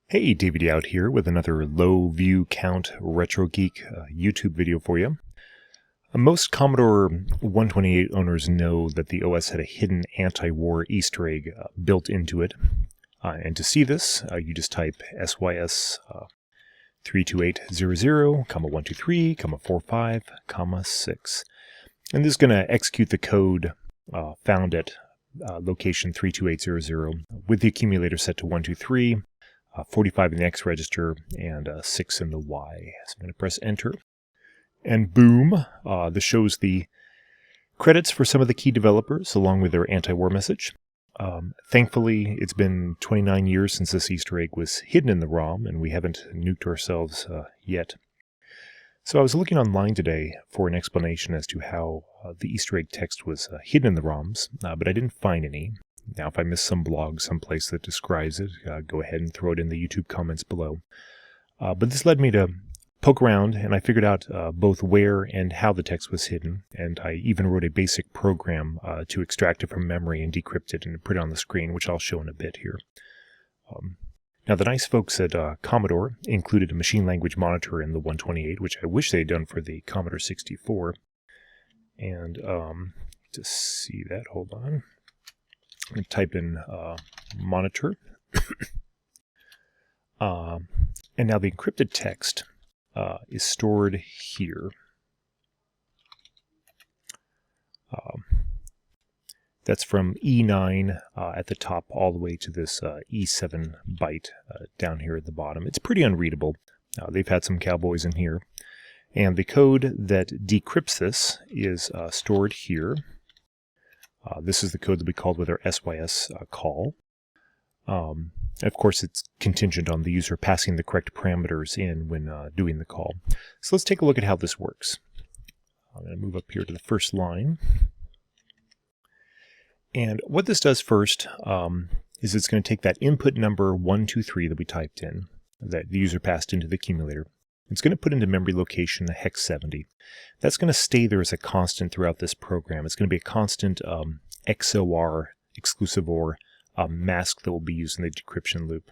Hey, DVD out here with another low view count Retro Geek YouTube video for you. Most Commodore 128 owners know that the OS had a hidden anti-war Easter egg built into it. And to see this, you just type SYS 32800, 123, 45, 6. And this is going to execute the code found at location 32800 with the accumulator set to 123. 45 in the X register, and 6 in the Y. So I'm going to press enter. And boom, this shows the credits for some of the key developers along with their anti-war message. Thankfully, it's been 29 years since this Easter egg was hidden in the ROM, and we haven't nuked ourselves yet. So I was looking online today for an explanation as to how the Easter egg text was hidden in the ROMs, but I didn't find any. Now, if I miss some blog someplace that describes it, go ahead and throw it in the YouTube comments below. But this led me to poke around, and I figured out both where and how the text was hidden, and I even wrote a basic program to extract it from memory and decrypt it and put it on the screen, which I'll show in a bit here. Now, the nice folks at Commodore included a machine language monitor in the 128, which I wish they had done for the Commodore 64. And to see that, hold on. I'm going to type in monitor. And now the encrypted text is stored here. That's from E9 at the top all the way to this E7 byte down here at the bottom. It's pretty unreadable. They've had some cowboys in here. And the code that decrypts this is stored here. This is the code that we called with our SYS call. Of course, it's contingent on the user passing the correct parameters in when doing the call. So let's take a look at how this works. I'm going to move up here to the first line. And what this does first is it's going to take that input number 123 that we typed in, that the user passed into the accumulator. It's going to put into memory location a hex 70. That's going to stay there as a constant throughout this program. It's going to be a constant XOR, exclusive OR, mask that will be used in the decryption loop.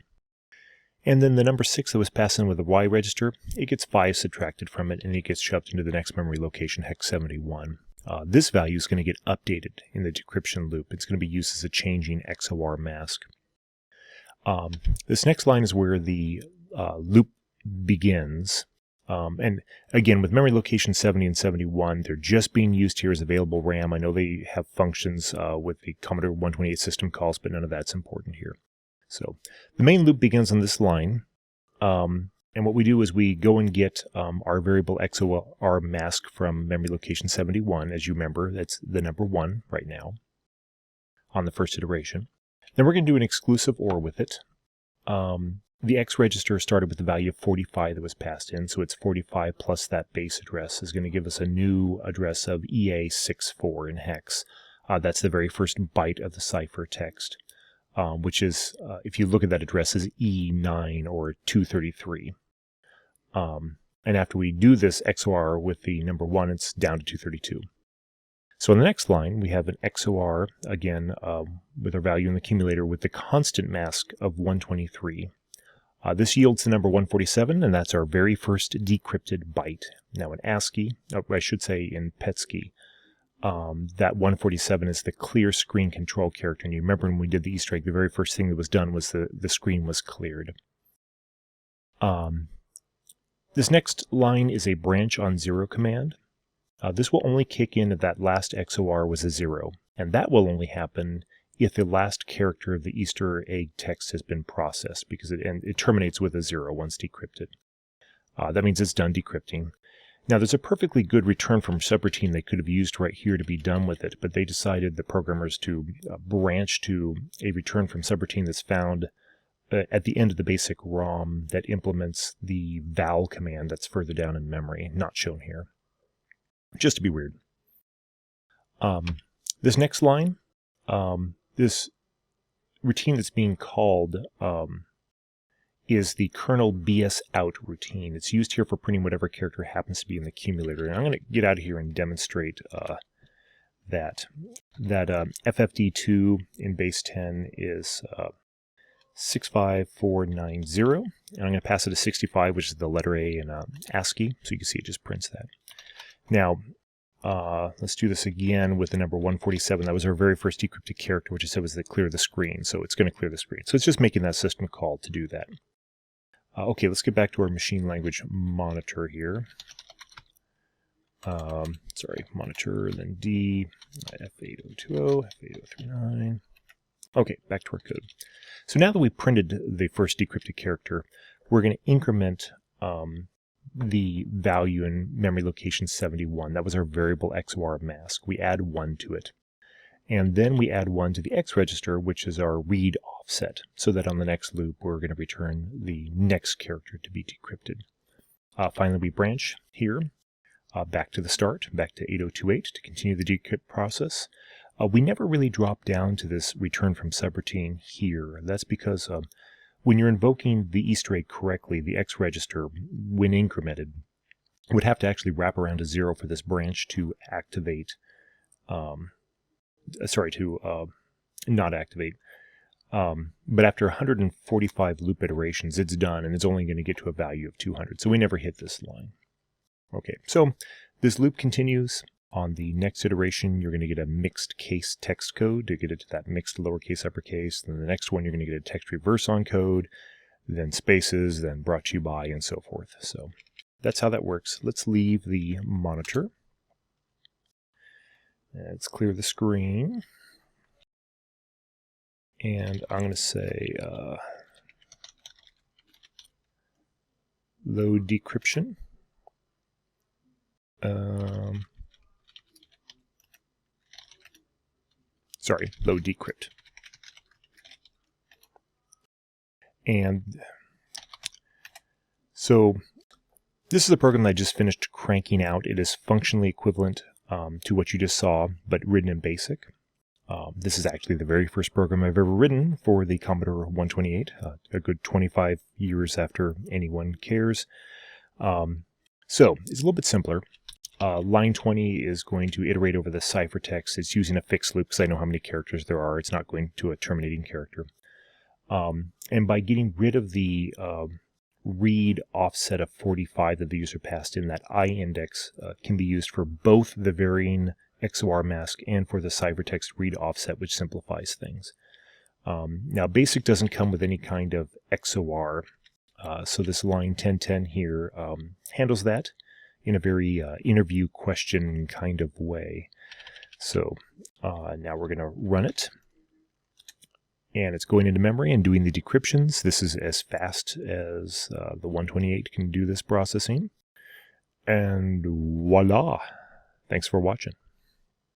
And then the number 6 that was passed in with the Y register, it gets 5 subtracted from it, and it gets shoved into the next memory location, hex 71. This value is going to get updated in the decryption loop. It's going to be used as a changing XOR mask. This next line is where the loop begins. And again, with memory location 70 and 71, they're just being used here as available RAM. I know they have functions with the Commodore 128 system calls, but none of that's important here. So the main loop begins on this line. And what we do is we go and get our variable XOR mask from memory location 71. As you remember, that's the number 1 right now on the first iteration. Then we're going to do an exclusive OR with it. The X register started with the value of 45 that was passed in, so it's 45 plus that base address is going to give us a new address of EA64 in hex. That's the very first byte of the cipher text, which is, if you look at that address, is E9 or 233. And after we do this XOR with the number 1, it's down to 232. So on the next line, we have an XOR, again, with our value in the accumulator with the constant mask of 123. This yields the number 147, and that's our very first decrypted byte. Now in ASCII, or I should say in PETSCII, that 147 is the clear screen control character. And you remember when we did the Easter egg, the very first thing that was done was the screen was cleared. This next line is a branch on 0 command. This will only kick in if that last XOR was a 0, and that will only happen if the last character of the Easter egg text has been processed, because it terminates with a 0 once decrypted. That means it's done decrypting. Now, there's a perfectly good return from subroutine they could have used right here to be done with it, but they decided, the programmers, to branch to a return from subroutine that's found at the end of the basic ROM that implements the val command that's further down in memory, not shown here. Just to be weird. This next line, this routine that's being called is the kernel BS out routine. It's used here for printing whatever character happens to be in the accumulator. And I'm going to get out of here and demonstrate that FFD2 in base 10 is 65490, and I'm going to pass it to 65, which is the letter A in ASCII, so you can see it just prints that. Now, let's do this again with the number 147. That was our very first decrypted character, which it said was to clear the screen, so it's going to clear the screen. So it's just making that system call to do that. Okay, let's get back to our machine language monitor here. Monitor, then D, F8020, F8039. Okay, back to our code. So now that we printed the first decrypted character, we're going to increment the value in memory location 71. That was our variable XOR mask. We add 1 to it. And then we add 1 to the X register, which is our read offset, so that on the next loop we're going to return the next character to be decrypted. Finally, we branch here back to the start, back to 8028 to continue the decrypt process. We never really drop down to this return from subroutine here. That's because when you're invoking the Easter egg correctly, the X register, when incremented, would have to actually wrap around to 0 for this branch to activate, not activate. But after 145 loop iterations, it's done, and it's only going to get to a value of 200. So we never hit this line. Okay, so this loop continues. On the next iteration, you're going to get a mixed case text code to get it to that mixed lowercase uppercase. Then the next one, you're going to get a text reverse on code, then spaces, then brought to you by, and so forth. So that's how that works. Let's leave the monitor. Let's clear the screen. And I'm going to say load decryption. Load decrypt. And so this is a program that I just finished cranking out. It is functionally equivalent to what you just saw, but written in BASIC. This is actually the very first program I've ever written for the Commodore 128, a good 25 years after anyone cares. So it's a little bit simpler. Line 20 is going to iterate over the ciphertext. It's using a fixed loop because I know how many characters there are. It's not going to a terminating character. And by getting rid of the read offset of 45 that the user passed in, that I index can be used for both the varying XOR mask and for the ciphertext read offset, which simplifies things. Now, BASIC doesn't come with any kind of XOR, so this line 1010 here handles that in a very interview question kind of way. So now we're going to run it. And it's going into memory and doing the decryptions. This is as fast as the 128 can do this processing. And voila! Thanks for watching.